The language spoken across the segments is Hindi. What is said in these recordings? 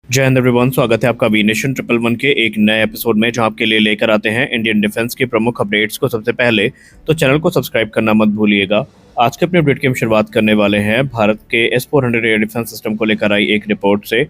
जय हिंद एवरीवन। स्वागत है आपका वी नेशन 111 के एक नए एपिसोड में, जो आपके लिए लेकर आते हैं इंडियन डिफेंस के प्रमुख अपडेट्स को सबसे पहले। तो चैनल को सब्सक्राइब करना मत भूलिएगा। आज के अपने अपडेट की हम शुरुआत करने वाले हैं भारत के S-400 एयर डिफेंस सिस्टम को लेकर आई एक रिपोर्ट से।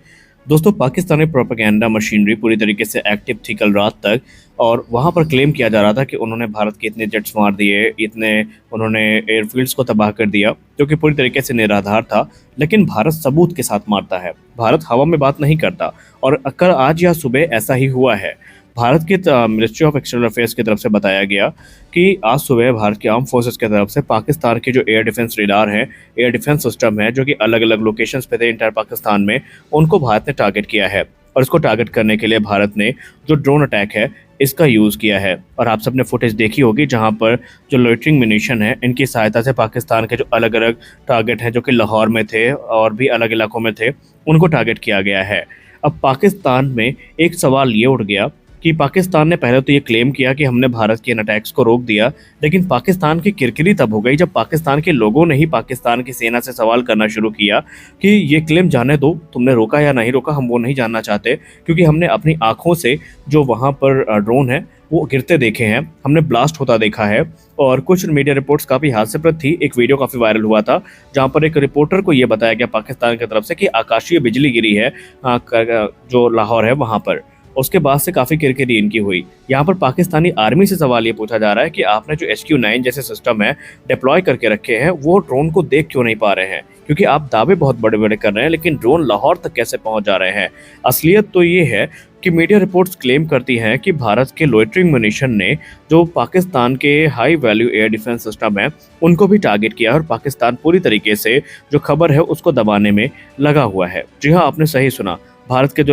दोस्तों, पाकिस्तानी प्रोपेगेंडा मशीनरी पूरी तरीके से एक्टिव थी कल रात तक, और वहां पर क्लेम किया जा रहा था कि उन्होंने भारत के इतने जेट्स मार दिए, इतने उन्होंने एयरफील्ड्स को तबाह कर दिया, जो कि पूरी तरीके से निराधार था। लेकिन भारत सबूत के साथ मारता है, भारत हवा में बात नहीं करता, और कल आज या सुबह ऐसा ही हुआ है। भारत की मिनिस्ट्री ऑफ एक्सटर्नल अफेयर्स की तरफ से बताया गया कि आज सुबह भारत की आर्म फोर्सेस की तरफ से पाकिस्तान के जो एयर डिफेंस रेडार हैं, एयर डिफेंस सिस्टम है, जो कि अलग अलग लोकेशंस पे थे इंटर पाकिस्तान में, उनको भारत ने टारगेट किया है। और इसको टारगेट करने के लिए भारत ने जो ड्रोन अटैक है इसका यूज़ किया है। और आप सबने फुटेज देखी होगी जहां पर जो लोइटरिंग म्यूनिशन है, इनकी सहायता से पाकिस्तान के जो अलग अलग टारगेट हैं, जो कि लाहौर में थे और भी अलग इलाकों में थे, उनको टारगेट किया गया है। अब पाकिस्तान में एक सवाल ये उठ गया कि पाकिस्तान ने पहले तो ये क्लेम किया कि हमने भारत के इन अटैक्स को रोक दिया, लेकिन पाकिस्तान की किरकिरी तब हो गई जब पाकिस्तान के लोगों ने ही पाकिस्तान की सेना से सवाल करना शुरू किया कि ये क्लेम जाने दो, तुमने रोका या नहीं रोका, हम वो नहीं जानना चाहते, क्योंकि हमने अपनी आंखों से जो वहाँ पर ड्रोन है वो गिरते देखे हैं, हमने ब्लास्ट होता देखा है। और कुछ मीडिया रिपोर्ट्स काफ़ी हास्यप्रद थी। एक वीडियो काफ़ी वायरल हुआ था जहाँ पर एक रिपोर्टर को ये बताया गया पाकिस्तान की तरफ से कि आकाशीय बिजली गिरी है जो लाहौर है वहाँ पर। उसके बाद से काफ़ी किरकिरी इनकी हुई। यहाँ पर पाकिस्तानी आर्मी से सवाल ये पूछा जा रहा है कि आपने जो HQ-9 जैसे सिस्टम है डिप्लॉय करके रखे हैं, वो ड्रोन को देख क्यों नहीं पा रहे हैं, क्योंकि आप दावे बहुत बड़े बड़े कर रहे हैं, लेकिन ड्रोन लाहौर तक कैसे पहुंच जा रहे हैं। असलियत तो ये है कि मीडिया रिपोर्ट्स क्लेम करती हैं कि भारत के लोइटरिंग म्यूनिशन ने जो पाकिस्तान के high value air defence system है उनको भी टारगेट किया है, और पाकिस्तान पूरी तरीके से जो खबर है उसको दबाने में लगा हुआ है। जी हाँ, आपने सही सुना। भारत के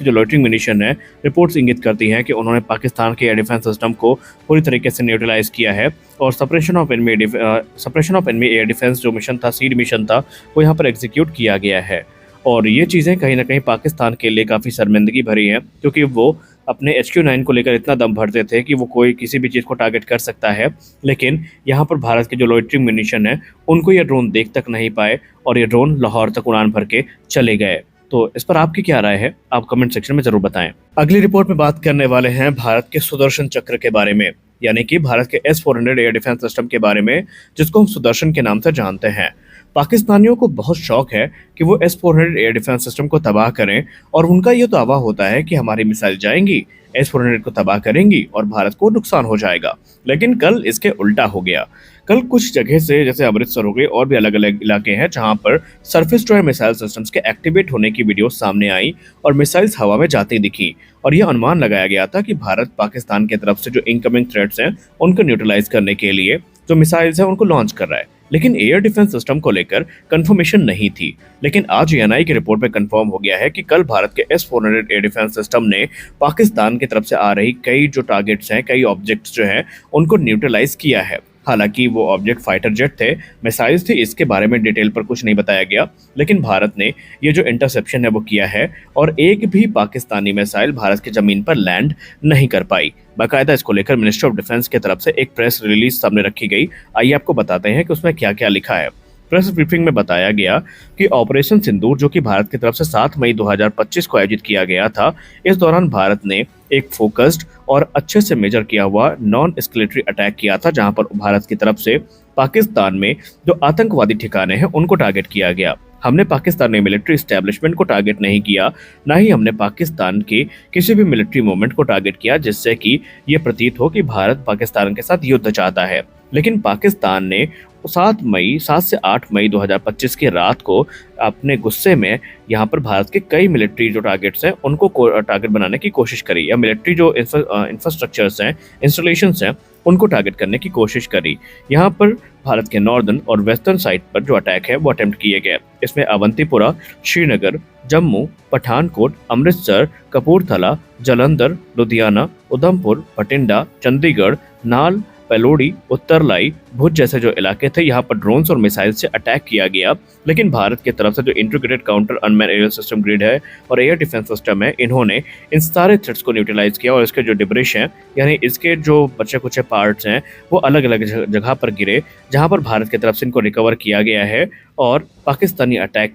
जो लोइटरिंग म्यूनिशन है, रिपोर्ट्स इंगित करती हैं कि उन्होंने पाकिस्तान के एयर डिफेंस सिस्टम को पूरी तरीके से न्यूट्रलाइज किया है, और suppression of enemy air defence जो मिशन था, सीड मिशन था, वो यहाँ पर एग्जीक्यूट किया गया है। और ये चीज़ें कहीं ना कहीं पाकिस्तान के लिए काफ़ी शर्मिंदगी भरी हैं, क्योंकि वो अपने HQ-9 को लेकर इतना दम भरते थे कि वो कोई किसी भी चीज़ को टारगेट कर सकता है, लेकिन यहाँ पर भारत के जो लोइटरिंग म्यूनिशन है उनको ये ड्रोन देख तक नहीं पाए, और ये ड्रोन लाहौर तक उड़ान भर के चले गए। तो इस पर आपकी क्या राय है, आप कमेंट सेक्शन में जरूर बताएं। अगली रिपोर्ट में बात करने वाले हैं भारत के सुदर्शन चक्र के बारे में, यानी कि भारत के S-400 एयर डिफेंस सिस्टम के बारे में, जिसको हम सुदर्शन के नाम से जानते हैं। पाकिस्तानियों को बहुत शौक है कि वो S-400 एयर डिफेंस सिस्टम को तबाह करें, और उनका ये दावा होता है कि हमारी मिसाइल जाएंगी, S-400 को तबाह करेंगी और भारत को नुकसान हो जाएगा। लेकिन कल इसके उल्टा हो गया। कल कुछ जगह से, जैसे अमृतसर हो गए और भी अलग अलग इलाके हैं, जहां पर surface to air missile systems के एक्टिवेट होने की वीडियो सामने आई और मिसाइल्स हवा में जाती दिखी, और यह अनुमान लगाया गया था कि भारत पाकिस्तान की तरफ से जो इनकमिंग थ्रेट्स हैं उनको न्यूट्रलाइज करने के लिए जो मिसाइल्स हैं उनको लॉन्च कर रहा है। लेकिन एयर डिफेंस सिस्टम को लेकर कंफर्मेशन नहीं थी। लेकिन आज एएनआई की रिपोर्ट में कंफर्म हो गया है कि कल भारत के S-400 एयर डिफेंस सिस्टम ने पाकिस्तान की तरफ से आ रही कई जो टारगेट्स हैं, कई ऑब्जेक्ट्स जो हैं, उनको न्यूट्रलाइज किया है। हालांकि वो ऑब्जेक्ट फाइटर जेट थे, मिसाइल्स थे, इसके बारे में डिटेल पर कुछ नहीं बताया गया, लेकिन भारत ने ये जो इंटरसेप्शन है वो किया है, और एक भी पाकिस्तानी मिसाइल भारत की ज़मीन पर लैंड नहीं कर पाई। बाकायदा इसको लेकर मिनिस्ट्री ऑफ डिफेंस की तरफ से एक प्रेस रिलीज सामने रखी गई। आइए आपको बताते हैं कि उसमें क्या क्या लिखा है। प्रेस ब्रीफिंग में बताया गया कि ऑपरेशन सिंदूर, जो कि भारत की तरफ से 7 मई 2025 को आयोजित किया गया था, इस दौरान भारत ने एक फोकस्ड और अच्छे से मेजर किया हुआ नॉन एस्केलेटरी अटैक किया था, जहां पर भारत की तरफ से पाकिस्तान में जो आतंकवादी ठिकाने हैं उनको टारगेट किया गया। हमने पाकिस्तान में मिलिट्री स्टैब्लिशमेंट को टारगेट नहीं किया, ना ही हमने पाकिस्तान के किसी भी मिलिट्री मूवमेंट को टारगेट किया जिससे कि ये प्रतीत हो कि भारत पाकिस्तान के साथ युद्ध चाहता है। लेकिन पाकिस्तान ने 7 से 8 मई 2025 की रात को अपने गुस्से में यहाँ पर भारत के कई मिलिट्री जो टारगेट्स हैं उनको टारगेट बनाने की कोशिश करी, या मिलिट्री जो इंफ्रास्ट्रक्चर्स हैं, इंस्टॉलेशंस हैं, उनको टारगेट करने की कोशिश करी। यहाँ पर भारत के नॉर्दर्न और वेस्टर्न साइड पर जो अटैक है वो अटेम्प्ट किए गए। इसमें अवंतीपुरा, श्रीनगर, जम्मू, पठानकोट, अमृतसर, कपूरथला, जालंधर, लुधियाना, उधमपुर, बठिंडा, चंडीगढ़, नाल, पेलोडी, उत्तरलाई, भुज जैसे जो इलाके थे यहाँ पर ड्रोन्स और मिसाइल से अटैक किया गया। लेकिन भारत की तरफ से जो integrated counter unmanned aerial system grid है और एयर डिफेंस सिस्टम है, इन्होंने इन सारे थ्रेट्स को न्यूट्रलाइज किया और इसके जो डिब्रिश हैं यानी इसके जो बचे कुछ पार्ट्स हैं वो अलग अलग जगह पर गिरे, जहां पर भारत की तरफ से इनको रिकवर किया गया है और पाकिस्तानी अटैक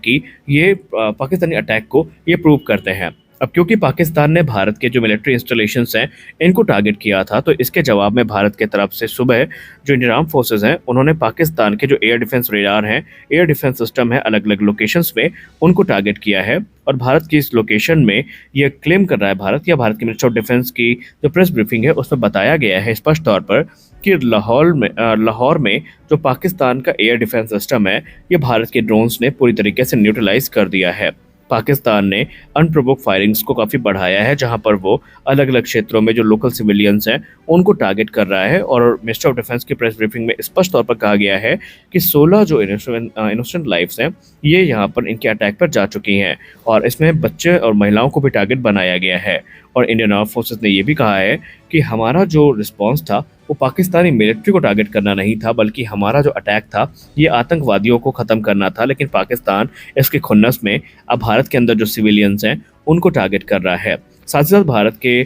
को ये प्रूव करते हैं। अब क्योंकि पाकिस्तान ने भारत के जो मिलिट्री इंस्टॉलेशंस हैं इनको टारगेट किया था, तो इसके जवाब में भारत के तरफ से सुबह जो इंडियन आर्म फोर्सेस हैं उन्होंने पाकिस्तान के जो एयर डिफेंस रेडार हैं, एयर डिफेंस सिस्टम है अलग अलग लोकेशंस में, उनको टारगेट किया है। और भारत की इस लोकेशन में ये क्लेम कर रहा है भारत की मिनिस्ट्री ऑफ डिफेंस की जो प्रेस ब्रीफिंग है उसमें बताया गया है स्पष्ट तौर पर कि लाहौर में जो पाकिस्तान का एयर डिफेंस सिस्टम है ये भारत के ड्रोन्स ने पूरी तरीके से न्यूट्रलाइज कर दिया है। पाकिस्तान ने अनप्रोवोक्ड फायरिंग्स को काफ़ी बढ़ाया है, जहां पर वो अलग अलग क्षेत्रों में जो लोकल सिविलियंस हैं उनको टारगेट कर रहा है। और मिनिस्टर ऑफ डिफेंस की प्रेस ब्रीफिंग में स्पष्ट तौर पर कहा गया है कि 16 जो इनोसेंट लाइफ्स हैं ये यहाँ पर इनके अटैक पर जा चुकी हैं और इसमें बच्चे और महिलाओं को भी टारगेट बनाया गया है। और इंडियन आर्म फोर्सेस ने ये भी कहा है कि हमारा जो रिस्पॉन्स था वो पाकिस्तानी मिलिट्री को टारगेट करना नहीं था, बल्कि हमारा जो अटैक था ये आतंकवादियों को ख़त्म करना था। लेकिन पाकिस्तान इसके खुन्नस में अब भारत के अंदर जो सिविलियंस हैं उनको टारगेट कर रहा है। साथ ही साथ भारत के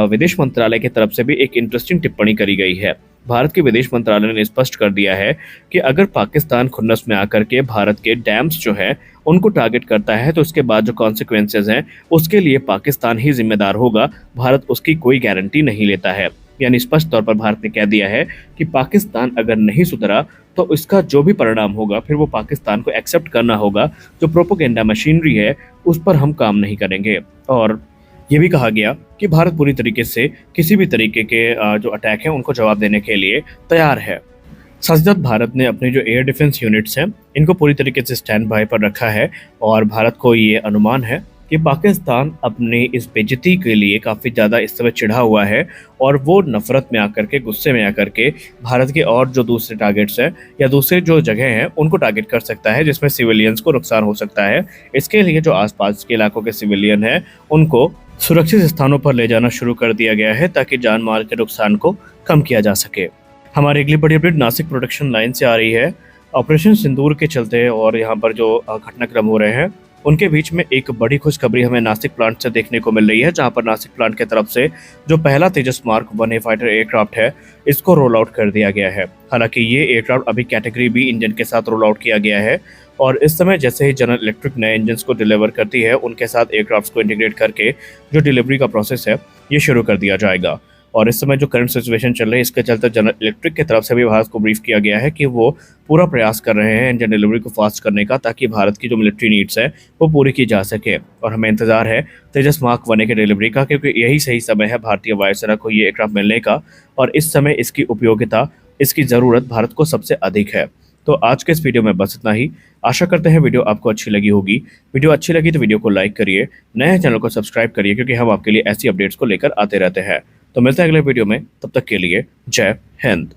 विदेश मंत्रालय की तरफ से भी एक इंटरेस्टिंग टिप्पणी करी गई है। भारत के विदेश मंत्रालय ने स्पष्ट कर दिया है कि अगर पाकिस्तान खुन्नस में आकर के भारत के डैम्स जो है उनको टारगेट करता है तो उसके बाद जो कॉन्सिक्वेंसेज हैं उसके लिए पाकिस्तान ही जिम्मेदार होगा, भारत उसकी कोई गारंटी नहीं लेता है। यानी स्पष्ट तौर पर भारत ने कह दिया है कि पाकिस्तान अगर नहीं सुधरा तो इसका जो भी परिणाम होगा फिर वो पाकिस्तान को एक्सेप्ट करना होगा, जो प्रोपोगेंडा मशीनरी है उस पर हम काम नहीं करेंगे। और ये भी कहा गया कि भारत पूरी तरीके से किसी भी तरीके के जो अटैक हैं उनको जवाब देने के लिए तैयार है। साथ ही साथ भारत ने अपने जो एयर डिफेंस यूनिट्स हैं इनको पूरी तरीके से स्टैंड बाय पर रखा है और भारत को ये अनुमान है कि पाकिस्तान अपनी इस बेइज्जती के लिए काफ़ी ज़्यादा इस समय चिढ़ा हुआ है और वो नफरत में आकर के, गुस्से में आकर के भारत के और जो दूसरे टारगेट्स हैं या दूसरे जो जगह हैं उनको टारगेट कर सकता है जिसमें सिविलियंस को नुकसान हो सकता है। इसके लिए जो आसपास के इलाकों के सिविलियन हैं उनको सुरक्षित स्थानों पर ले जाना शुरू कर दिया गया है ताकि जान माल के नुकसान को कम किया जा सके। हमारी अगली बड़ी अपडेट नासिक प्रोडक्शन लाइन से आ रही है। ऑपरेशन सिंदूर के चलते और यहाँ पर जो घटनाक्रम हो रहे हैं उनके बीच में एक बड़ी खुशखबरी हमें नासिक प्लांट से देखने को मिल रही है, जहां पर नासिक प्लांट की तरफ से जो पहला तेजस मार्क 1A फाइटर एयरक्राफ्ट है इसको रोल आउट कर दिया गया है। हालांकि ये एयरक्राफ्ट अभी कैटेगरी बी इंजन के साथ रोल आउट किया गया है और इस समय जैसे ही जनरल इलेक्ट्रिक नए इंजन को डिलीवर करती है उनके साथ एयरक्राफ्ट को इंटीग्रेट करके जो डिलीवरी का प्रोसेस है ये शुरू कर दिया जाएगा। और इस समय जो करंट सिचुएशन चल रही है इसके चलते जनरल इलेक्ट्रिक की तरफ से भी भारत को ब्रीफ किया गया है कि वो पूरा प्रयास कर रहे हैं इंजन डिलीवरी को फास्ट करने का, ताकि भारत की जो मिलिट्री नीड्स है वो पूरी की जा सके। और हमें इंतजार है तेजस मार्क 1A के डिलीवरी का, क्योंकि यही सही समय है भारतीय वायुसेना को ये एयरक्राफ्ट मिलने का और इस समय इसकी उपयोगिता, इसकी ज़रूरत भारत को सबसे अधिक है। तो आज के इस वीडियो में बस इतना ही। आशा करते हैं वीडियो आपको अच्छी लगी होगी। वीडियो अच्छी लगी तो वीडियो को लाइक करिए, नए चैनल को सब्सक्राइब करिए, क्योंकि हम आपके लिए ऐसी अपडेट्स को लेकर आते रहते हैं। तो मिलते हैं अगले वीडियो में, तब तक के लिए जय हिंद।